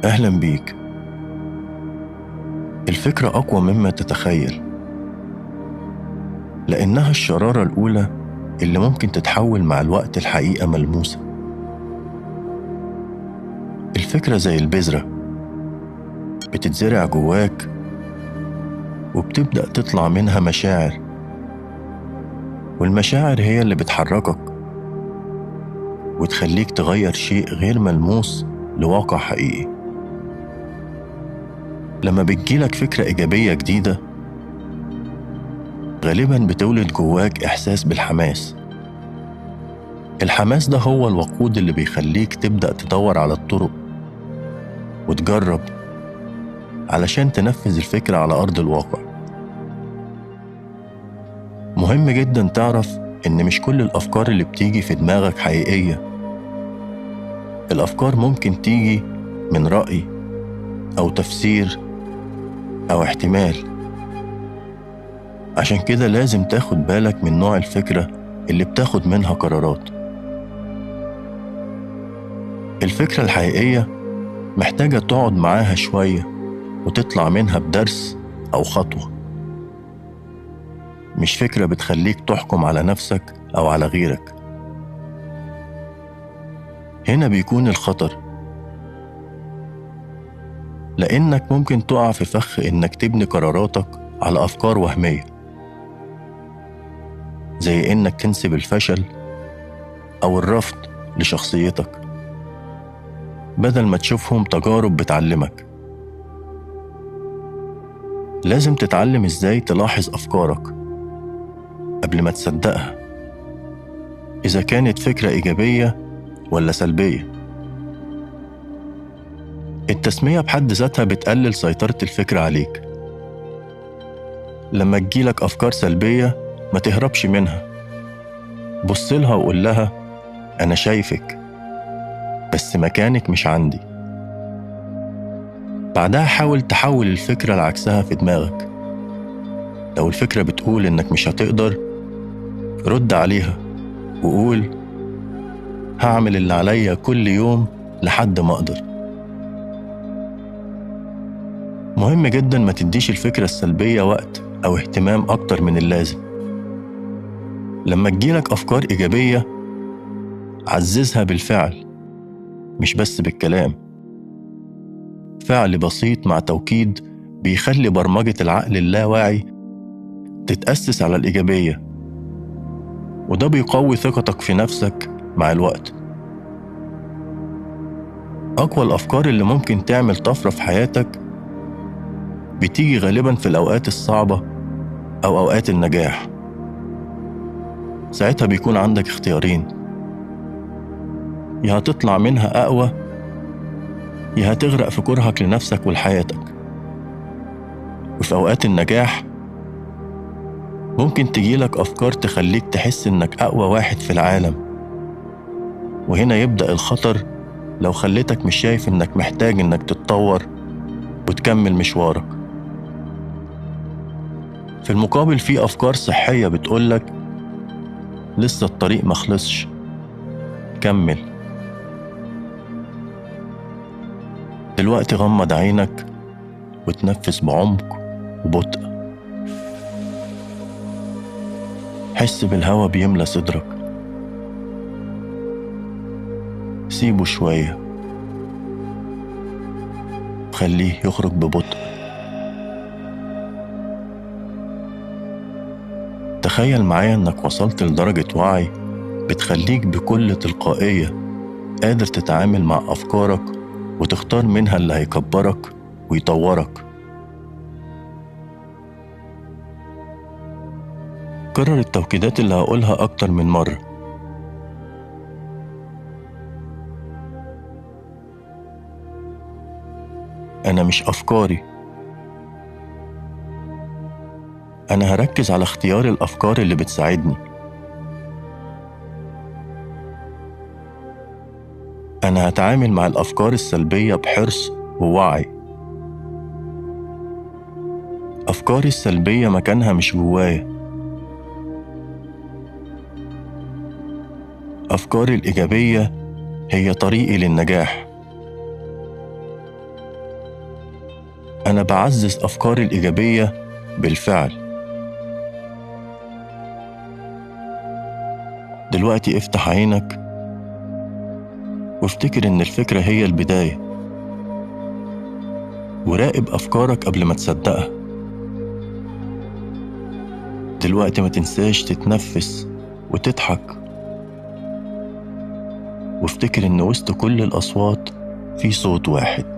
أهلا بيك. الفكرة أقوى مما تتخيل، لأنها الشرارة الأولى اللي ممكن تتحول مع الوقت لحقيقة ملموسة. الفكرة زي البذرة، بتتزرع جواك وبتبدأ تطلع منها مشاعر، والمشاعر هي اللي بتحركك وتخليك تغير شيء غير ملموس لواقع حقيقي. لما بتجيلك فكرة إيجابية جديدة، غالباً بتولد جواك إحساس بالحماس. الحماس ده هو الوقود اللي بيخليك تبدأ تدور على الطرق وتجرب علشان تنفذ الفكرة على أرض الواقع. مهم جداً تعرف إن مش كل الأفكار اللي بتيجي في دماغك حقيقية. الأفكار ممكن تيجي من رأي أو تفسير أو احتمال. عشان كده لازم تاخد بالك من نوع الفكرة اللي بتاخد منها قرارات. الفكرة الحقيقية محتاجة تقعد معاها شوية وتطلع منها بدرس أو خطوة، مش فكرة بتخليك تحكم على نفسك أو على غيرك. هنا بيكون الخطر، لأنك ممكن تقع في فخ إنك تبني قراراتك على أفكار وهمية، زي إنك تنسب الفشل أو الرفض لشخصيتك بدل ما تشوفهم تجارب بتعلمك. لازم تتعلم إزاي تلاحظ أفكارك قبل ما تصدقها، إذا كانت فكرة إيجابية ولا سلبية. التسمية بحد ذاتها بتقلل سيطرة الفكرة عليك. لما تجيلك أفكار سلبية ما تهربش منها، بصلها وقول لها أنا شايفك بس مكانك مش عندي. بعدها حاول تحول الفكرة لعكسها في دماغك. لو الفكرة بتقول إنك مش هتقدر، رد عليها وقول هعمل اللي عليا كل يوم لحد ما أقدر. مهم جدا ما تديش الفكرة السلبية وقت أو اهتمام أكتر من اللازم. لما تجيلك أفكار إيجابية، عززها بالفعل مش بس بالكلام. فعل بسيط مع توكيد بيخلي برمجة العقل اللاواعي تتأسس على الإيجابية، وده بيقوي ثقتك في نفسك مع الوقت. أقوى الأفكار اللي ممكن تعمل طفرة في حياتك بتيجي غالباً في الأوقات الصعبة أو أوقات النجاح. ساعتها بيكون عندك اختيارين، يا هتطلع منها أقوى يا هتغرق في كرهك لنفسك ولحياتك. وفي أوقات النجاح ممكن تجيلك أفكار تخليك تحس إنك أقوى واحد في العالم، وهنا يبدأ الخطر لو خليتك مش شايف إنك محتاج إنك تتطور وتكمل مشوارك. في المقابل في أفكار صحية بتقولك لسه الطريق مخلصش، كمل. دلوقتي غمض عينك وتنفس بعمق وبطء. حس بالهوا بيملى صدرك، سيبه شوية وخليه يخرج ببطء. تخيل معايا انك وصلت لدرجة وعي بتخليك بكل تلقائية قادر تتعامل مع أفكارك وتختار منها اللي هيكبرك ويطورك. كرر التوكيدات اللي هقولها أكتر من مرة. أنا مش أفكاري، أنا هركز على اختيار الأفكار اللي بتساعدني. أنا هتعامل مع الأفكار السلبية بحرص ووعي. أفكاري السلبية مكانها مش جوايا، أفكاري الإيجابية هي طريقي للنجاح. أنا بعزز أفكاري الإيجابية بالفعل. دلوقتي افتح عينك وافتكر إن الفكرة هي البداية، وراقب أفكارك قبل ما تصدقها. دلوقتي ما تنساش تتنفس وتضحك، وافتكر إن وسط كل الأصوات في صوت واحد.